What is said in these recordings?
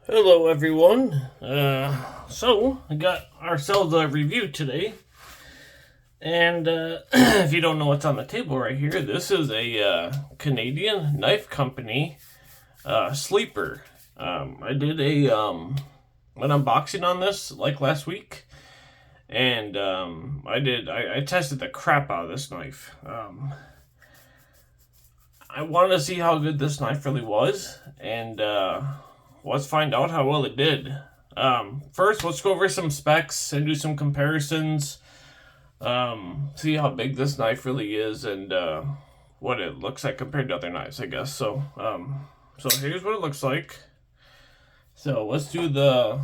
Hello everyone. So we got ourselves a review today, and if you don't know what's on the table right here, this is a Canadian knife company sleeper. I did an unboxing on this like last week, and I tested the crap out of this knife. I wanted to see how good this knife really was, and let's find out how well it did. First, let's go over some specs and do some comparisons. See how big this knife really is and what it looks like compared to other knives, I guess. So here's what it looks like. So let's do the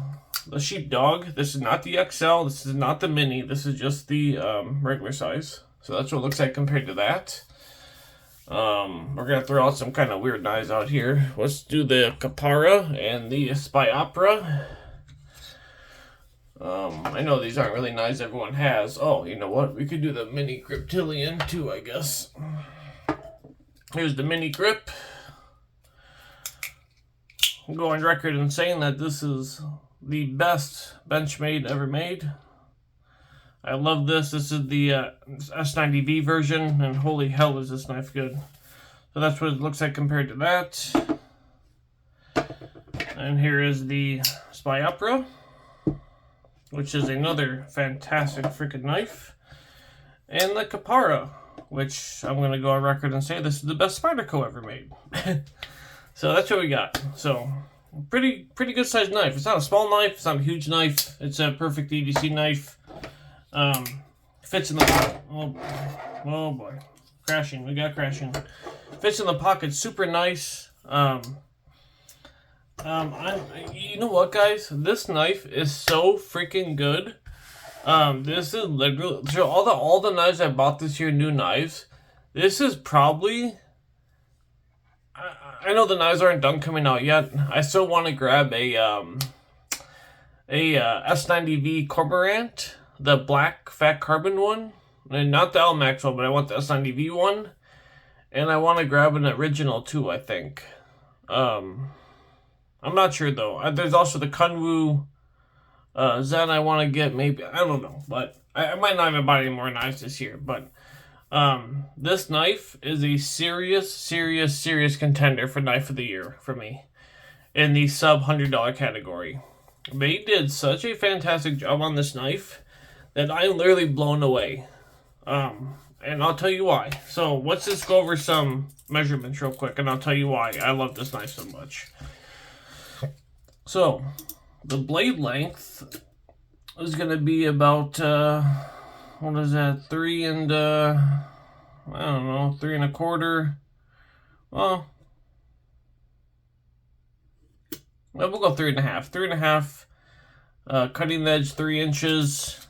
sheepdog. This is not the XL. This is not the mini. This is just the regular size. So that's what it looks like compared to that. We're gonna throw out some kind of weird knives out here. Let's do the Capara and the Spyopera. I know these aren't really knives everyone has. Oh, you know what? We could do the mini Griptilian too, I guess. Here's the mini grip. I'm going record in saying that this is the best Benchmade ever made. I love this. This is the S90V version, and holy hell is this knife good. So that's what it looks like compared to that. And here is the Spyopera, which is another fantastic freaking knife. And the Capara, which I'm going to go on record and say this is the best Spartaco ever made. So that's what we got. So pretty good sized knife. It's not a small knife. It's not a huge knife. It's a Perfect Edc knife. Fits in the pocket. Oh boy, crashing. We got crashing. Fits in the pocket. Super nice. You know what, guys? This knife is so freaking good. This is literally so all the knives I bought this year, new knives. This is probably. I know the knives aren't done coming out yet. I still want to grab a S90V Cormorant, the black fat carbon one, and not the LMAX one, but I want the S90V one, and I want to grab an original too. I think. I'm not sure though. There's also the Kunwu Zen I want to get. Maybe I don't know, but I might not even buy any more knives this year. But this knife is a serious contender for knife of the year for me in the sub $100 category. They did such a fantastic job on this knife that I'm literally blown away. And I'll tell you why. So let's just go over some measurements real quick, and I'll tell you why I love this knife so much. So the blade length is going to be about what is that? 3 and I don't know, 3 1/4. Well, we'll go 3 1/2. 3 1/2. Cutting edge 3 inches.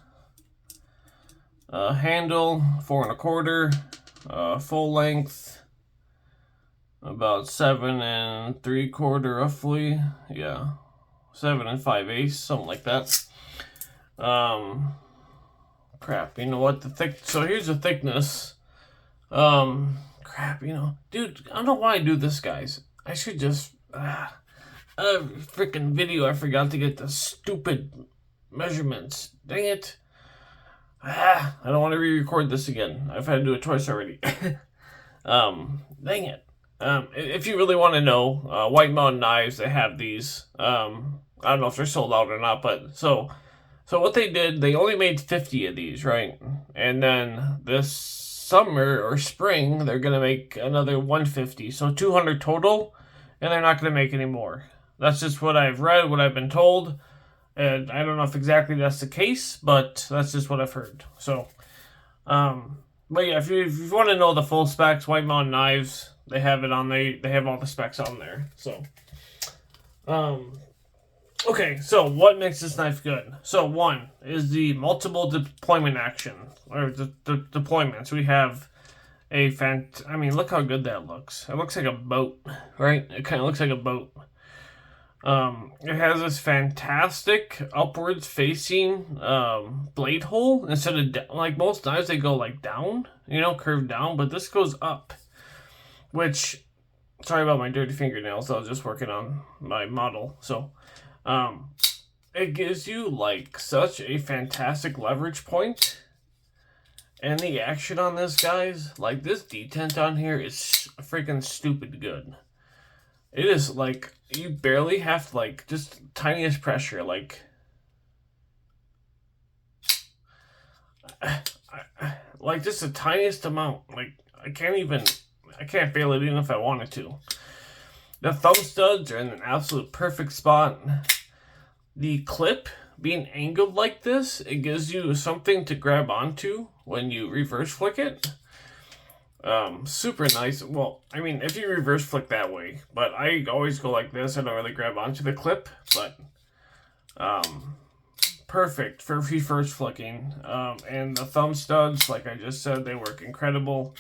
Handle 4 1/4. Full length about 7 3/4 roughly. Yeah, 7 5/8, something like that. Crap, you know what? So here's the thickness. Crap, dude, I don't know why I do this, guys. I should just, freaking video, I forgot to get the stupid measurements. Dang it. I don't want to re-record this again. I've had to do it twice already. Dang it. If you really want to know, White Mountain Knives, they have these. I don't know if they're sold out or not, but so what they did, they only made 50 of these, right? And then this summer or spring, they're going to make another 150. So 200 total, and they're not going to make any more. That's just what I've read, what I've been told. And I don't know if exactly that's the case, but that's just what I've heard. So, but yeah, if you want to know the full specs, White Mountain Knives, they have it on they have all the specs on there. So, okay, so what makes this knife good? So one is the multiple deployment action, or the deployments. We have I mean, look how good that looks. It looks like a boat, right? It kind of looks like a boat. It has this fantastic upwards facing blade hole instead of like most knives they go like down, curved down, but this goes up, which Sorry about my dirty fingernails. I was just working on my model. So, it gives you like such a fantastic leverage point. And the action on this, guys, like this detent on here is freaking stupid good. It is like, you barely have to, like, just tiniest pressure, like, like just the tiniest amount. Like, I can't feel it even if I wanted to. The thumb studs are in an absolute perfect spot. The clip being angled like this, it gives you something to grab onto when you reverse flick it. Super nice. Well, I mean, if you reverse flick that way, but I always go like this. I don't really grab onto the clip, but perfect for reverse flicking. And the thumb studs, like I just said, they work incredible.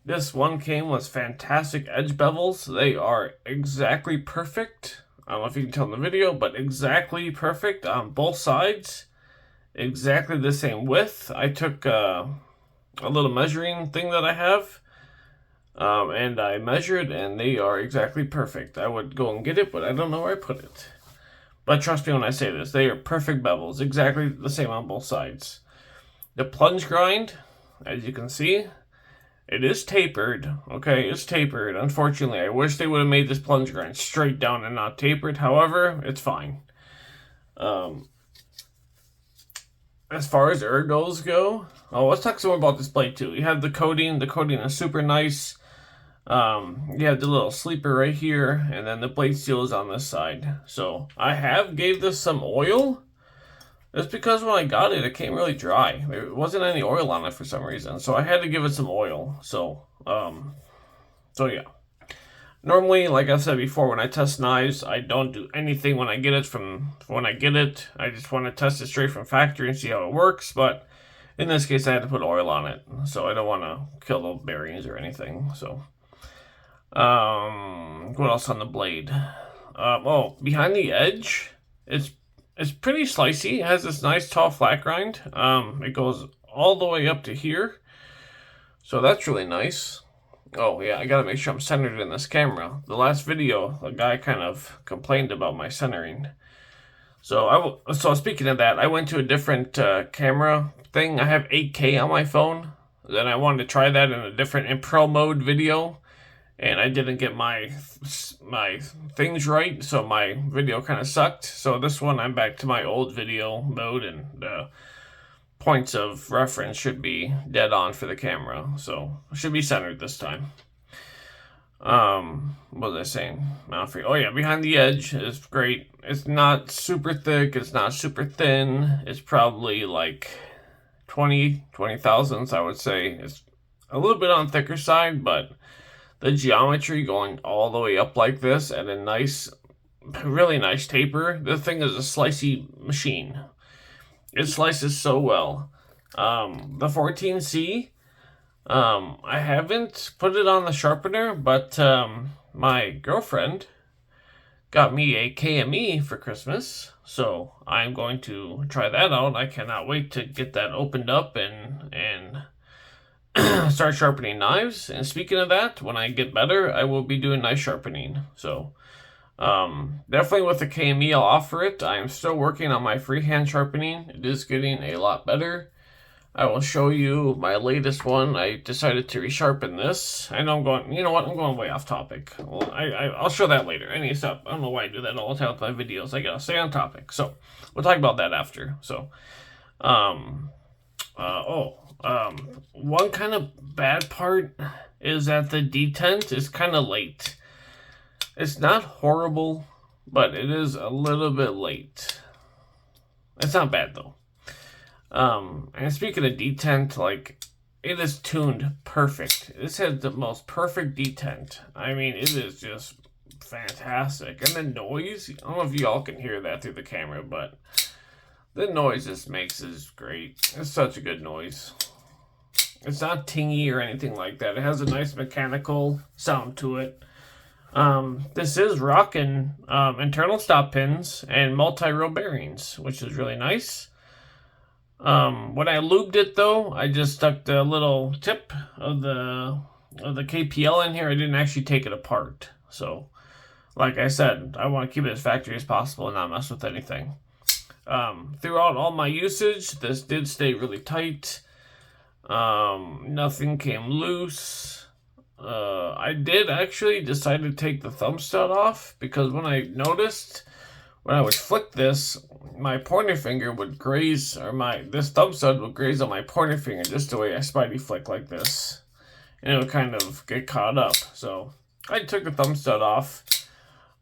This one came with fantastic edge bevels. They are exactly perfect. I don't know if you can tell in the video, but exactly perfect on both sides. Exactly the same width. I took a little measuring thing that I have, and I measured, and they are exactly perfect. I would go and get it, but I don't know where I put it. But trust me when I say this, they are perfect bevels, exactly the same on both sides. The plunge grind, as you can see, it is tapered. Okay, it's tapered. Unfortunately, I wish they would have made this plunge grind straight down and not tapered. However, it's fine. As far as ergos go, let's talk some more about this blade too. You have the coating. The coating is super nice. You have the little sleeper right here, and then the blade steel is on this side. So I gave this some oil. It's because when I got it, it came really dry. There wasn't any oil on it for some reason, so I had to give it some oil. So yeah. Normally, like I said before, when I test knives, I don't do anything when I get it. I just want to test it straight from factory and see how it works. But in this case, I had to put oil on it, so I don't want to kill the bearings or anything. So, what else on the blade? Behind the edge, it's pretty slicey. It has this nice tall flat grind. It goes all the way up to here. So that's really nice. Oh yeah, I gotta make sure I'm centered in this camera. The last video, a guy kind of complained about my centering. So speaking of that, I went to a different camera thing. I have 8K on my phone. Then I wanted to try that in a different in pro mode video. And I didn't get my things right, so my video kind of sucked. So this one, I'm back to my old video mode, and the points of reference should be dead on for the camera. So it should be centered this time. What was I saying? Oh yeah, behind the edge is great. It's not super thick. It's not super thin. It's probably like 20 thousandths, I would say. It's a little bit on the thicker side, but the geometry going all the way up like this at a nice, really nice taper. The thing is a slicey machine. It slices so well. The 14C, I haven't put it on the sharpener, but my girlfriend got me a KME for Christmas, so I'm going to try that out. I cannot wait to get that opened up and start sharpening knives. And speaking of that, when I get better, I will be doing knife sharpening. So definitely with the KME, I'll offer it. I am still working on my freehand sharpening. It is getting a lot better. I will show you my latest one. I decided to resharpen this. I know I'm going, you know what, I'm going way off topic. Well, I'll show that later. Any stuff. I don't know why I do that all the time with my videos. I gotta stay on topic. So we'll talk about that after. So one kind of bad part is that the detent is kind of late. It's not horrible, but it is a little bit late. It's not bad though. And speaking of detent, like, it is tuned perfect. This has the most perfect detent. I mean, it is just fantastic. And the noise, I don't know if y'all can hear that through the camera, but the noise this makes is great. It's such a good noise. It's not tingy or anything like that. It has a nice mechanical sound to it. This is rocking internal stop pins and multi-row bearings, which is really nice. When I lubed it though, I just stuck the little tip of the the KPL in here, I didn't actually take it apart. So, like I said, I want to keep it as factory as possible and not mess with anything. Throughout all my usage, this did stay really tight. Nothing came loose. I did actually decide to take the thumb stud off because when I noticed when I would flick this, my pointer finger would graze, or this thumb stud would graze on my pointer finger just the way I Spidey flick like this. And it would kind of get caught up. So I took the thumb stud off.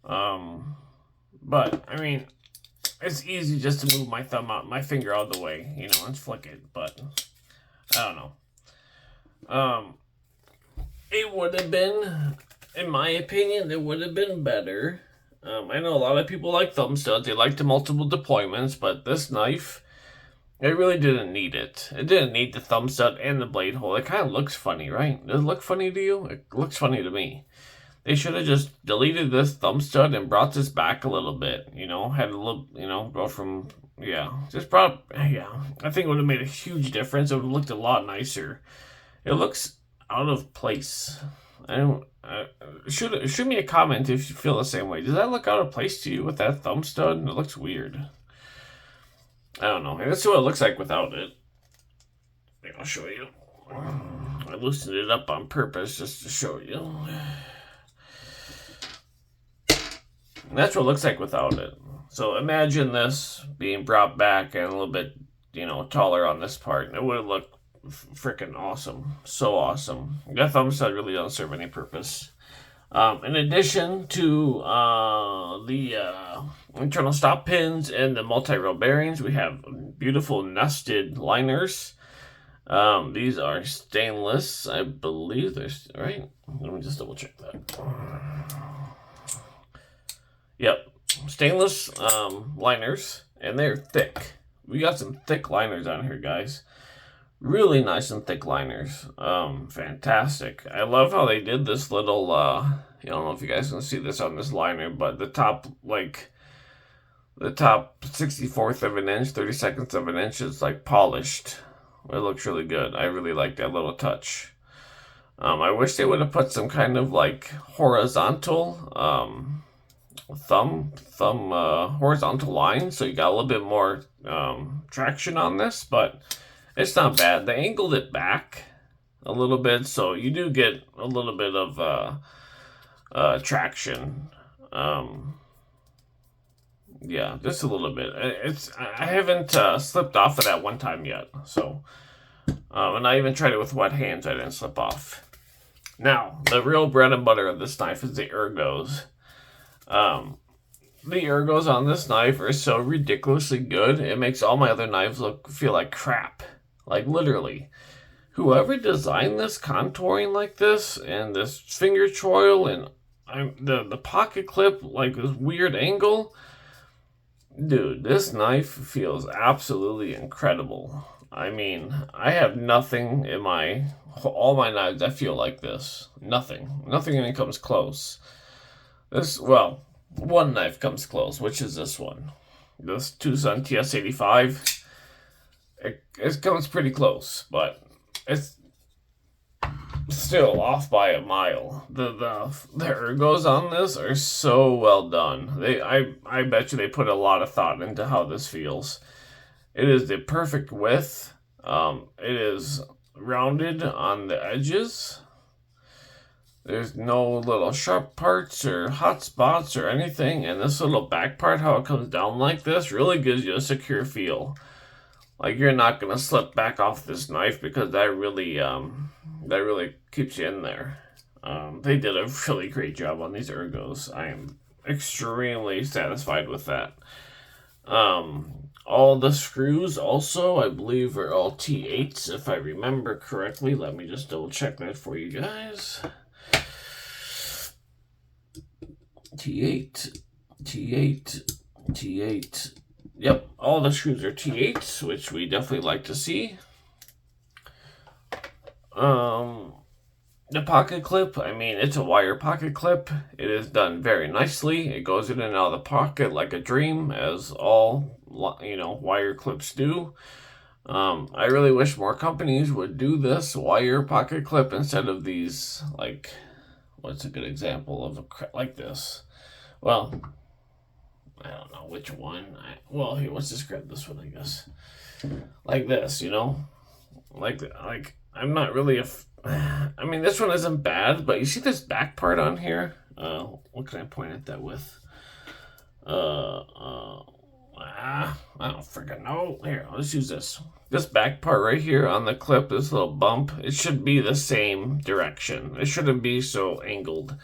But I mean, it's easy just to move my finger out of the way, you know, and flick it. But I don't know. It would have been, in my opinion, it would have been better. I know a lot of people like thumb studs. They like the multiple deployments, but this knife, it really didn't need it. It didn't need the thumb stud and the blade hole. It kind of looks funny, right? Does it look funny to you? It looks funny to me. They should have just deleted this thumb stud and brought this back a little bit. You know, had a little, you know, go from, yeah. Just brought, yeah. I think it would have made a huge difference. It would have looked a lot nicer. It looks out of place. I don't, shoot me a comment if you feel the same way. Does that look out of place to you with that thumb stud? It looks weird. I don't know. That's what it looks like without it. I'll show you. I loosened it up on purpose just to show you. That's what it looks like without it. So imagine this being brought back and a little bit, you know, taller on this part. It would have looked freaking awesome. So awesome. That thumb stud really doesn't serve any purpose. In addition to the internal stop pins and the multi-rail bearings, we have beautiful nested liners. These are stainless, I believe. They're right. Let me just double check that. Yep, stainless liners, and they're thick. We got some thick liners on here, guys. Really nice and thick liners. Fantastic. I love how they did this little, I don't know if you guys can see this on this liner, but the top 64th of an inch, 32nds of an inch is like polished. It looks really good. I really like that little touch. I wish they would have put some kind of like horizontal, horizontal line, so you got a little bit more traction on this, but it's not bad. They angled it back a little bit, so you do get a little bit of traction. Yeah, just a little bit. I haven't slipped off of that one time yet, so and I even tried it with wet hands. I didn't slip off. Now, the real bread and butter of this knife is the ergos. The ergos on this knife are so ridiculously good. It makes all my other knives feel like crap. Like literally. Whoever designed this contouring like this and this finger choil and the pocket clip, like this weird angle, dude, this knife feels absolutely incredible. I mean, I have nothing in all my knives that feel like this. Nothing even comes close. One knife comes close, which is this one. This Tucson TS85. It comes pretty close, but it's still off by a mile. The ergos on this are so well done. I bet you they put a lot of thought into how this feels. It is the perfect width. It is rounded on the edges. There's no little sharp parts or hot spots or anything. And this little back part, how it comes down like this, really gives you a secure feel. Like you're not going to slip back off this knife because that really keeps you in there. They did a really great job on these ergos. I am extremely satisfied with that. All the screws also, I believe, are all T8s, if I remember correctly. Let me just double check that for you guys. T8, T8, T8. Yep, all the screws are T8s, which we definitely like to see. The pocket clip, I mean, it's a wire pocket clip. It is done very nicely. It goes in and out of the pocket like a dream, as all, wire clips do. I really wish more companies would do this wire pocket clip instead of these, like, what's a good example of like this? Well, I don't know which one. Well, here, let's just grab this one, I guess. Like this, like I'm not really I mean, this one isn't bad, but you see this back part on here? What can I point at that with? I don't freaking know. Here, let's use this. This back part right here on the clip, this little bump, it should be the same direction. It shouldn't be so angled.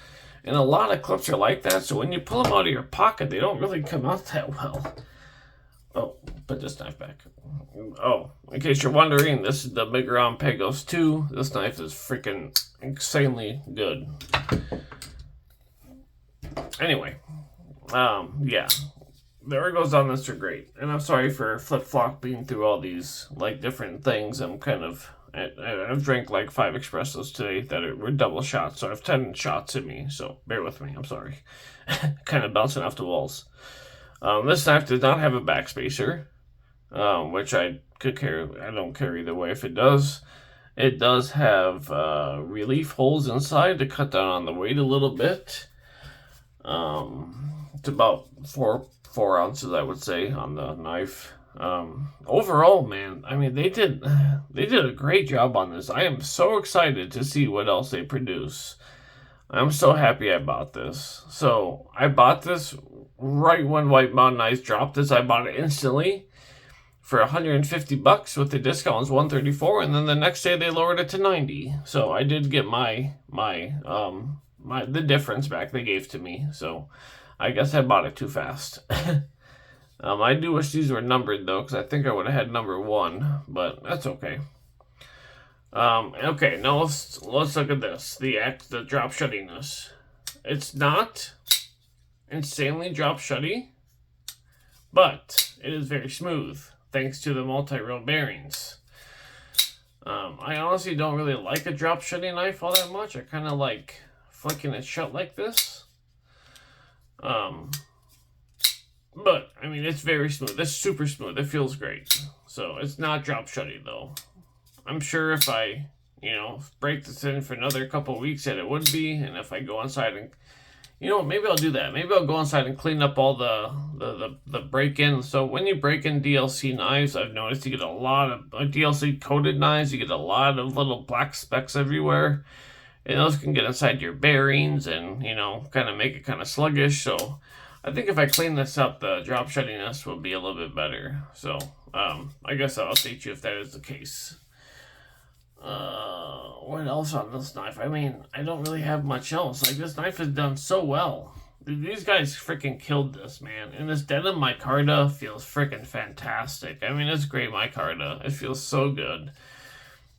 And a lot of clips are like that, so when you pull them out of your pocket, they don't really come out that well. Oh, put this knife back. Oh, in case you're wondering, this is the Big Round Pagos 2. This knife is freaking insanely good. Anyway, yeah. The ergos on this are great. And I'm sorry for flip-flopping through all these, like, different things. I've drank like 5 espressos today that were double shots, so I have 10 shots in me, so bear with me, I'm sorry. Kind of bouncing off the walls. This knife does not have a backspacer, which I could carry. I don't care either way if it does. It does have relief holes inside to cut down on the weight a little bit. It's about 4 ounces, I would say, on the knife. Overall, man, I mean, they did a great job on this. I am so excited to see what else they produce. I'm so happy I bought this. So I bought this right when White Mountain Ice dropped this. I bought it instantly for $150 with the discount was $134, and then the next day they lowered it to $90. So I did get the difference back they gave to me. So I guess I bought it too fast. I do wish these were numbered though, because I think I would have had number 1, but that's okay. Okay, now let's look at this. The drop shuttiness. It's not insanely drop shutty, but it is very smooth thanks to the multi-row bearings. I honestly don't really like a drop shutting knife all that much. I kind of like flicking it shut like this. But I mean, it's very smooth. It's super smooth. It feels great. So it's not drop shutty though. I'm sure if I, break this in for another couple weeks that it would be, and if I go inside and, maybe I'll do that. Maybe I'll go inside and clean up all the break-in. So when you break in DLC knives, I've noticed you get a lot of DLC coated knives. You get a lot of little black specks everywhere, and those can get inside your bearings and, kind of make it kind of sluggish. So I think if I clean this up, the drop shuttiness will be a little bit better. So I guess I'll update you if that is the case. What else on this knife? I mean, I don't really have much else. Like, this knife is done so well. Dude, these guys freaking killed this, man. And this denim micarta feels freaking fantastic. I mean, it's great micarta. It feels so good.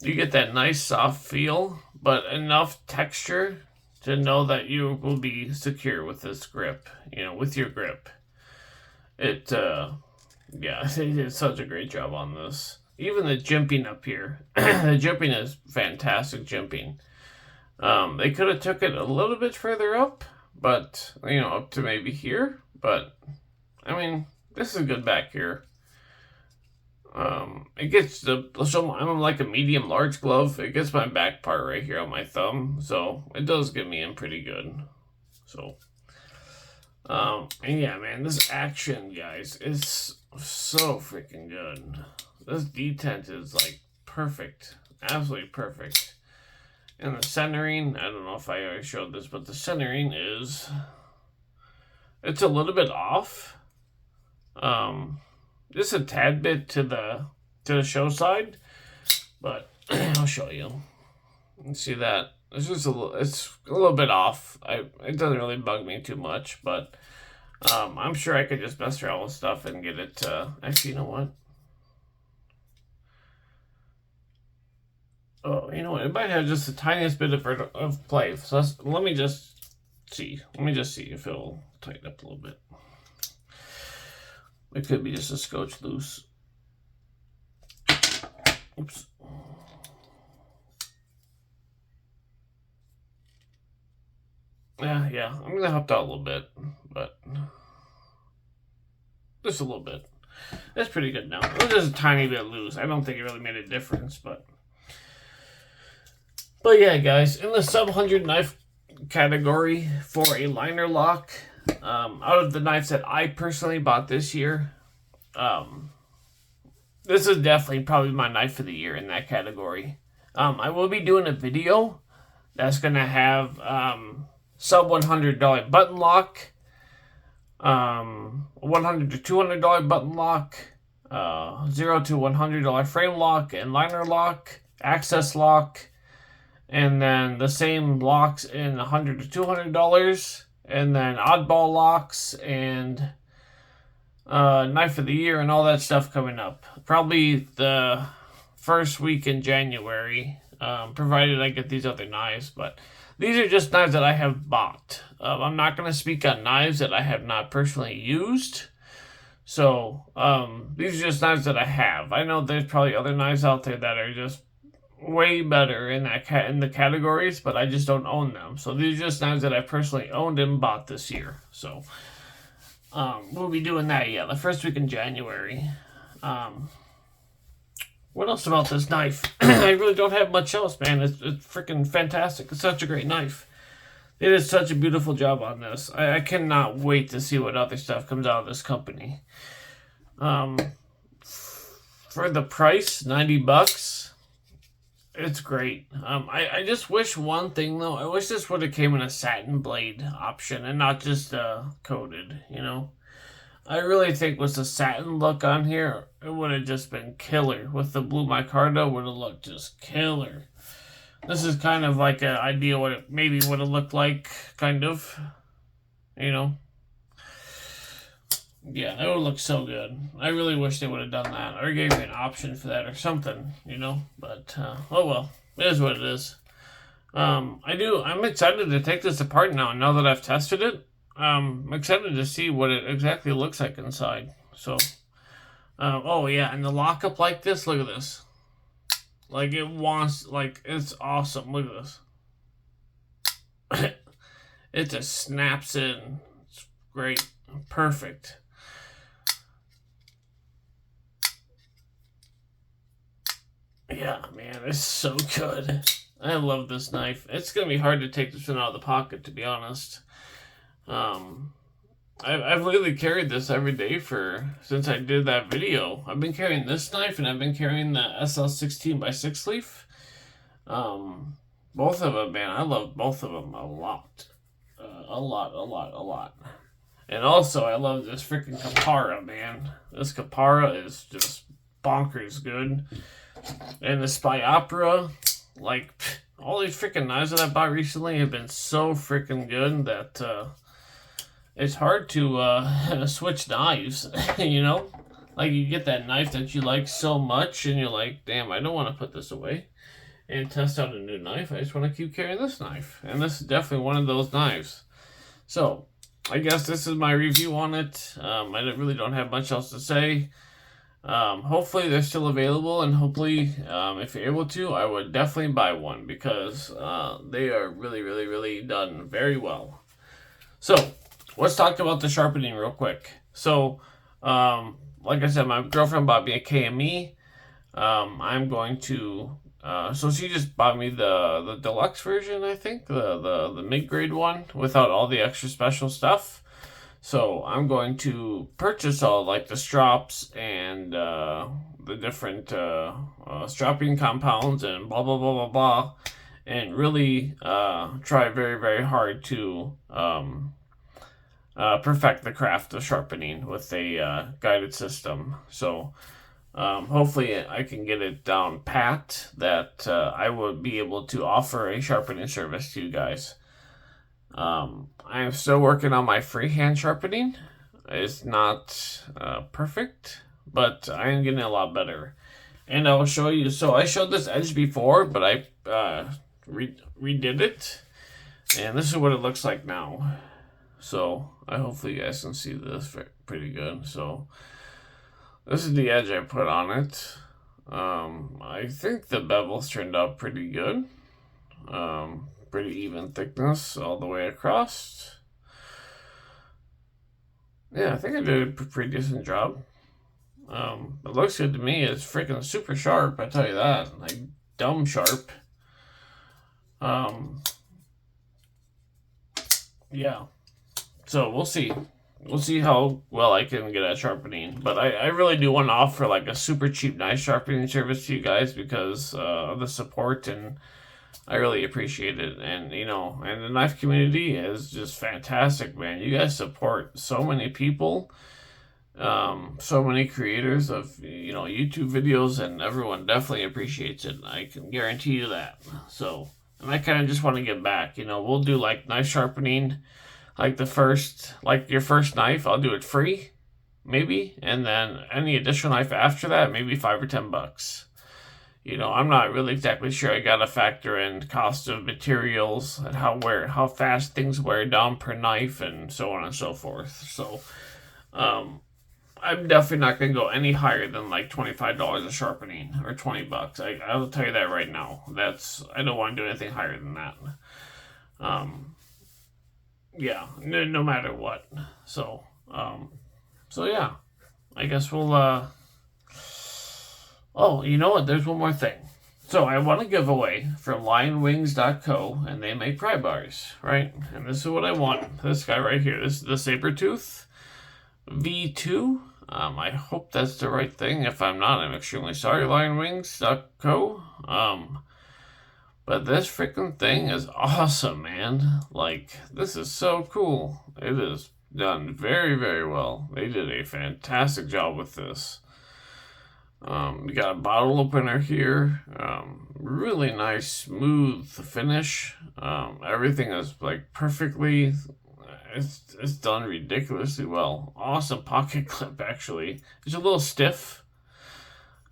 You get that nice soft feel, but enough texture to know that you will be secure with this grip, with your grip. They did such a great job on this. Even the jimping up here. The jimping is fantastic jimping. They could have took it a little bit further up, but, up to maybe here. But, I mean, this is good back here. It gets I'm like a medium large glove. It gets my back part right here on my thumb. So, it does get me in pretty good. So, and yeah, man, this action, guys, is so freaking good. This detent is like perfect, absolutely perfect. And the centering, I don't know if I already showed this, but the centering it's a little bit off. Just a tad bit to the show side, but I'll show you. You see that? It's a little bit off. It doesn't really bug me too much, but I'm sure I could just mess around with stuff and get it. Actually, you know what? Oh, you know what? It might have just the tiniest bit of play. So let me just see. Let me just see if it'll tighten up a little bit. It could be just a scotch loose. Oops. Yeah. I'm gonna help out a little bit, but just a little bit. it's pretty good now. It was just a tiny bit loose. I don't think it really made a difference, but yeah, guys, in the sub 100 knife category for a liner lock, out of the knives that I personally bought this year, this is definitely probably my knife of the year in that category. I will be doing a video that's going to have sub $100 button lock, $100 to $200 button lock, $0 to $100 frame lock and liner lock, access lock, and then the same locks in $100 to $200, and then oddball locks and knife of the year and all that stuff coming up. Probably the first week in January, provided I get these other knives. But these are just knives that I have bought. I'm not going to speak on knives that I have not personally used. So these are just knives that I have. I know there's probably other knives out there that are just way better in the categories, but I just don't own them. So these are just knives that I personally owned and bought this year. So we'll be doing that, the first week in January. What else about this knife? I really don't have much else, man. It's freaking fantastic. It's such a great knife. They did such a beautiful job on this. I cannot wait to see what other stuff comes out of this company. For the price, $90, it's great. I just wish one thing, though. I wish this would have came in a satin blade option and not just coated, I really think with the satin look on here, it would have just been killer. With the blue micarta, would have looked just killer. This is kind of like an idea what it maybe would have looked like, kind of, Yeah, it would look so good. I really wish they would have done that, or gave me an option for that or something, But, oh well, it is what it is. I'm excited to take this apart now that I've tested it. I'm excited to see what it exactly looks like inside. So, oh yeah, and the lockup like this, look at this. Like it's awesome. Look at this. It just snaps in. It's great. Perfect. Yeah, man, it's so good. I love this knife. It's going to be hard to take this one out of the pocket, to be honest. I've literally carried this every day since I did that video. I've been carrying this knife, and I've been carrying the SL16 by 6 leaf. Both of them, man, I love both of them a lot. A lot. And also, I love this freaking Capara, man. This Capara is just bonkers good. And the Spy Opera, all these freaking knives that I bought recently have been so freaking good that it's hard to switch knives, Like, you get that knife that you like so much, and you're like, damn, I don't want to put this away and test out a new knife. I just want to keep carrying this knife. And this is definitely one of those knives. So, I guess this is my review on it. I really don't have much else to say. Hopefully they're still available, and hopefully, if you're able to, I would definitely buy one, because they are really, really, really done very well. So, let's talk about the sharpening real quick. So, like I said, my girlfriend bought me a KME. I'm going to, so she just bought me the deluxe version, I think, the mid-grade one, without all the extra special stuff. So I'm going to purchase all the strops and the different strapping compounds and blah, blah, blah, blah, blah, and really try very, very hard to perfect the craft of sharpening with a guided system. So hopefully I can get it down pat that I will be able to offer a sharpening service to you guys. I am still working on my freehand sharpening. It's not perfect, but I am getting a lot better. And I'll show you. So I showed this edge before, but I redid it. And this is what it looks like now. So hopefully you guys can see this pretty good. So this is the edge I put on it. I think the bevels turned out pretty good. Pretty even thickness all the way across. Yeah, I think I did a pretty decent job. It looks good to me. It's freaking super sharp, I tell you that. Like, dumb sharp. Yeah. So, we'll see. We'll see how well I can get at sharpening. But I really do want to offer, like, a super cheap knife sharpening service to you guys because of the support, and I really appreciate it. And, you know, and the knife community is just fantastic, man. You guys support so many people. So many creators of, you know, YouTube videos, and everyone definitely appreciates it. I can guarantee you that. So, and I kind of just want to give back. You know, we'll do like knife sharpening, like your first knife, I'll do it free, maybe, and then any additional knife after that, maybe $5 or $10. You know, I'm not really exactly sure. I gotta factor in cost of materials and how fast things wear down per knife, and so on and so forth. So, I'm definitely not going to go any higher than like $25 a sharpening or $20. I will tell you that right now. I don't want to do anything higher than that. Yeah, no matter what. So yeah, I guess we'll. Oh, you know what? There's one more thing. So I want to give away from lionwings.co, and they make pry bars, right? And this is what I want. This guy right here. This is the Sabertooth V2. I hope that's the right thing. If I'm not, I'm extremely sorry, lionwings.co. But this freaking thing is awesome, man. Like, this is so cool. It is done very, very well. They did a fantastic job with this. We got a bottle opener here. Really nice, smooth finish. Everything is like perfectly. It's done ridiculously well. Awesome pocket clip, actually. It's a little stiff.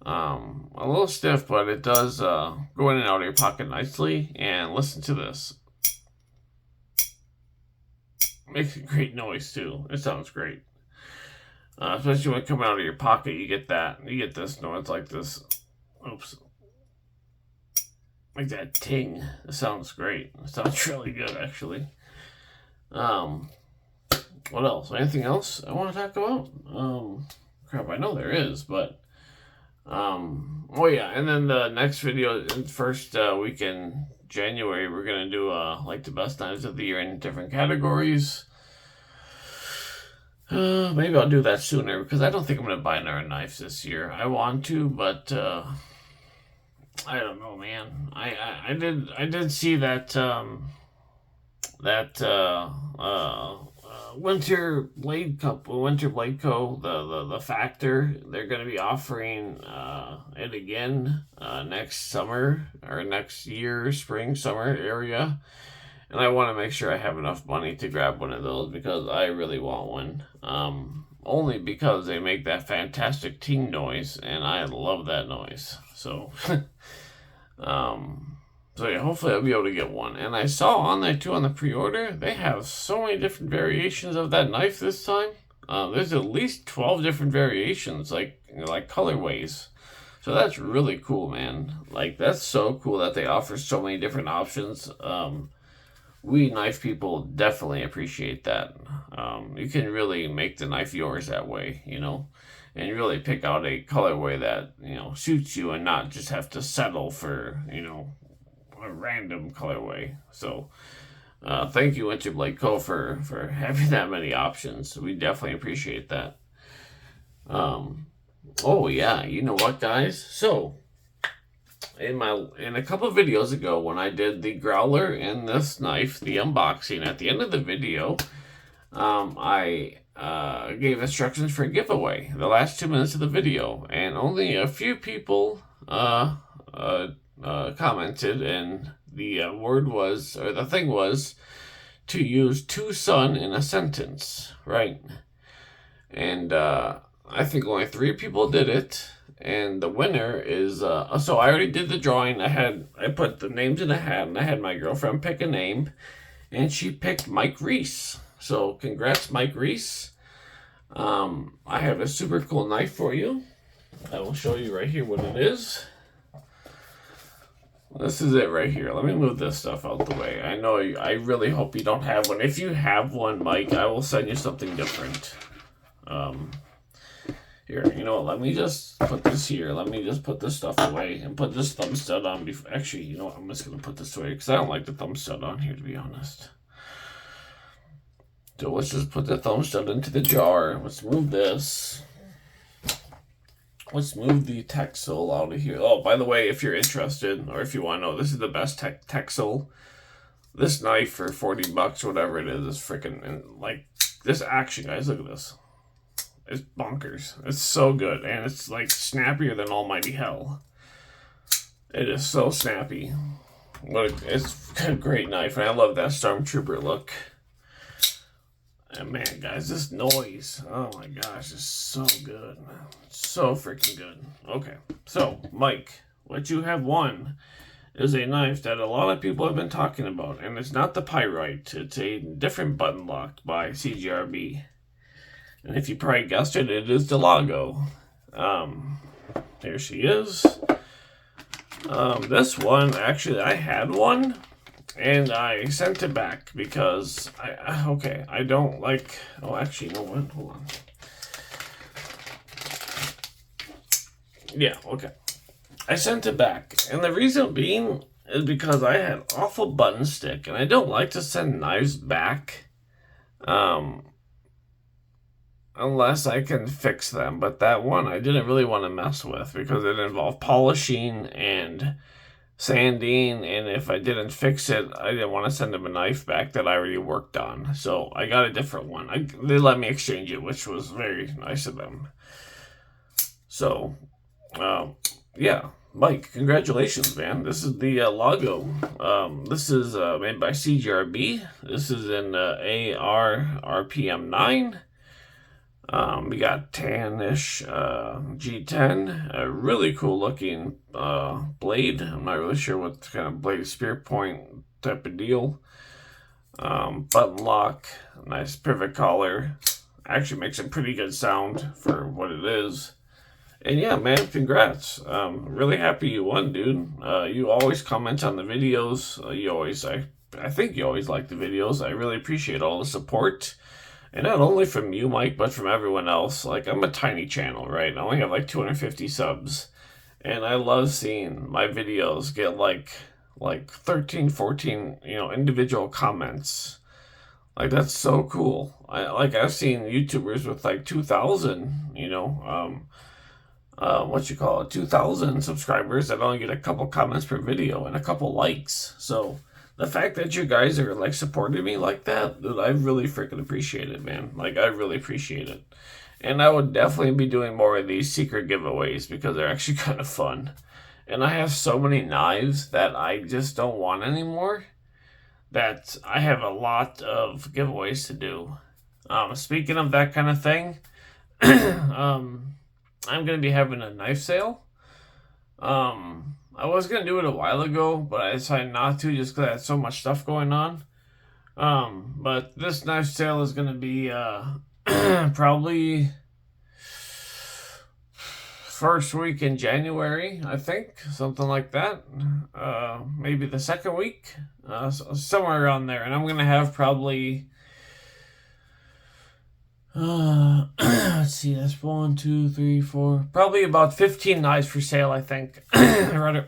But it does go in and out of your pocket nicely. And listen to this. Makes a great noise, too. It sounds great. Especially when coming out of your pocket, you get that. You get this noise like this. Oops. Like that ting. It sounds great. It sounds really good, actually. What else? Anything else I want to talk about? Crap, I know there is, but oh yeah, and then the next video, in the first week in January, we're gonna do like the best knives of the year in different categories. Maybe I'll do that sooner because I don't think I'm gonna buy another knife this year. I want to, but I don't know, man. I did see that Winter Blade Co. The Factor. They're going to be offering it again next summer or next year, spring, summer area. And I want to make sure I have enough money to grab one of those because I really want one. Only because they make that fantastic ting noise, and I love that noise. So, so yeah, hopefully I'll be able to get one. And I saw on there too on the pre-order, they have so many different variations of that knife this time. There's at least 12 different variations, like colorways. So that's really cool, man. Like, that's so cool that they offer so many different options. We knife people definitely appreciate that. You can really make the knife yours that way, you know, and you really pick out a colorway that, you know, suits you and not just have to settle for, you know, a random colorway. So thank you, Winter Blade Co. for having that many options. We definitely appreciate that. Oh yeah, you know what, guys? So in a couple of videos ago, when I did the growler and this knife, the unboxing, at the end of the video, I gave instructions for a giveaway the last 2 minutes of the video, and only a few people commented, and the thing was to use "to son" in a sentence, right? And I think only 3 people did it, and the winner is so I already did the drawing. I put the names in a hat, and I had my girlfriend pick a name, and she picked Mike Reese. So congrats, Mike Reese. I have a super cool knife for you. I will show you right here what it is. This is it right here. Let me move this stuff out the way. I really hope you don't have one. If you have one, Mike, I will send you something different. Here, you know what? Let me just put this here. Let me just put this stuff away and put this thumb stud on. Before, actually, you know what? I'm just going to put this away because I don't like the thumb stud on here, to be honest. So let's just put the thumb stud into the jar. Let's move this. Let's move the Texel out of here. Oh, by the way, if you're interested, or if you want to know, this is the best Texel. This knife for 40 bucks, whatever it is freaking, and like, this action, guys, look at this. It's bonkers. It's so good, and it's like snappier than almighty hell. It is so snappy. It's a great knife, and I love that Stormtrooper look. And man, guys, this noise, oh my gosh, it's so good. So freaking good. Okay, so Mike, what you have won is a knife that a lot of people have been talking about, and it's not the Pyrite. It's a different button lock by CGRB. And if you probably guessed it, it is the Lago. There she is. This one, actually, I had one, and I sent it back because I don't like. Oh, actually, you know what? Hold on. Yeah, okay. I sent it back, and the reason being is because I had awful button stick, and I don't like to send knives back. Unless I can fix them. But that one I didn't really want to mess with because it involved polishing and sanding, and if I didn't fix it, I didn't want to send them a knife back that I already worked on. So I got a different one. They let me exchange it, which was very nice of them. So, yeah. Mike, congratulations, man. This is the Lago. This is made by CGRB. This is in AR RPM 9. We got tanish G10, a really cool looking blade. I'm not really sure what kind of blade, spear point type of deal. Button lock, nice pivot collar. Actually makes a pretty good sound for what it is. And yeah, man, congrats. Really happy you won, dude. You always comment on the videos. I think you always like the videos. I really appreciate all the support. And not only from you, Mike, but from everyone else. Like, I'm a tiny channel, right? I only have like 250 subs. And I love seeing my videos get like 13, 14, individual comments. Like, that's so cool. I've seen YouTubers with like 2,000, 2,000 subscribers that only get a couple comments per video and a couple likes. So the fact that you guys are like supporting me like that, dude, I really freaking appreciate it, man. Like, I really appreciate it. And I would definitely be doing more of these secret giveaways because they're actually kind of fun. And I have so many knives that I just don't want anymore that I have a lot of giveaways to do. Speaking of that kind of thing, I'm going to be having a knife sale. I was going to do it a while ago, but I decided not to just because I had so much stuff going on. But this knife sale is going to be probably first week in January, I think. Something like that. Maybe the second week. Somewhere around there. And I'm going to have probably... let's see, that's 1, 2, 3, 4, probably about 15 knives for sale, I think.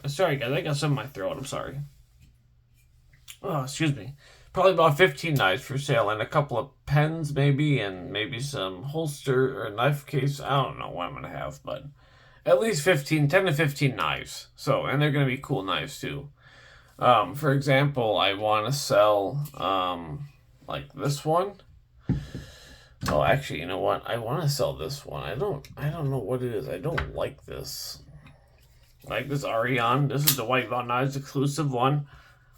Sorry, guys, I got some in my throat, I'm sorry. Oh, excuse me. Probably about 15 knives for sale, and a couple of pens, maybe, and maybe some holster or knife case. I don't know what I'm going to have, but at least 10 to 15 knives. So, and they're going to be cool knives, too. For example, I want to sell, like this one. Oh, actually, you know what? I want to sell this one. I don't know what it is. I don't like this. Like this Arion. This is the White Von Knives exclusive one.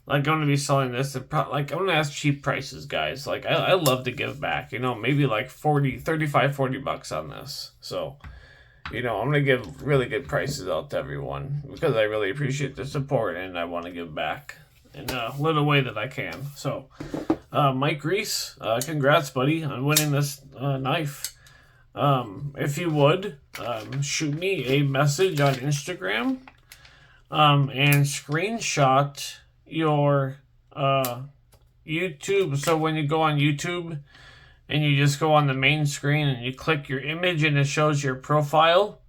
Like, I'm going to be selling this. And I'm going to ask cheap prices, guys. Like, I love to give back. Maybe like 35, 40 bucks on this. So, I'm going to give really good prices out to everyone. Because I really appreciate the support. And I want to give back in a little way that I can. So... Mike Reese, congrats, buddy, on winning this knife. If you would, shoot me a message on Instagram and screenshot your YouTube. So when you go on YouTube and you just go on the main screen and you click your image and it shows your profile,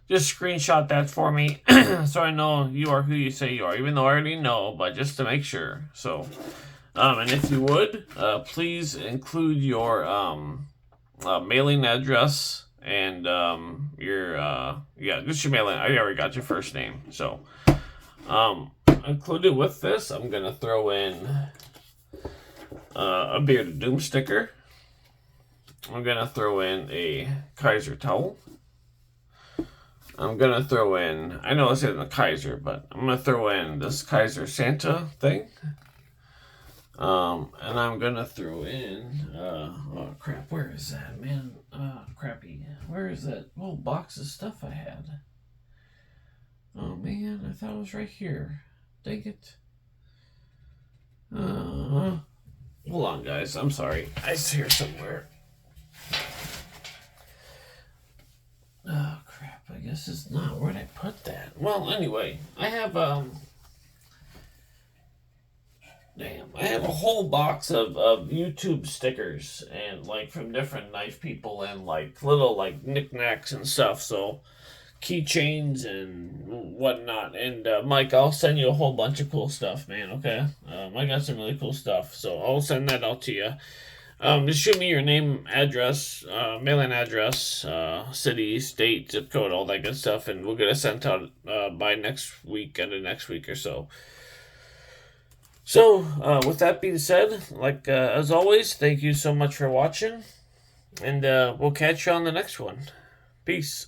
just screenshot that for me so I know you are who you say you are, even though I already know, but just to make sure. So, and if you would, please include your mailing address and just your mailing. I already got your first name. So, included with this, I'm going to throw in a Bearded Doom sticker. I'm going to throw in a Kaiser towel. I'm going to throw in, I know this isn't a Kaiser, but I'm going to throw in this Kaiser Santa thing. And I'm going to throw in, oh crap, where is that, man? Crappy. Where is that little box of stuff I had? Oh man, I thought it was right here. Dang it. Hold on, guys. I'm sorry. It's here somewhere. Oh, crap. I guess it's not. Where'd I put that? Well, anyway, I have a whole box of YouTube stickers and, like, from different knife people and, like, little, like, knickknacks and stuff. So, keychains and whatnot. And Mike, I'll send you a whole bunch of cool stuff, man. Okay, I got some really cool stuff, so I'll send that out to you. Just shoot me your name, address, mailing address, city, state, zip code, all that good stuff, and we'll get it sent out by next week, end of next week or so. So, with that being said, like as always, thank you so much for watching, and we'll catch you on the next one. Peace.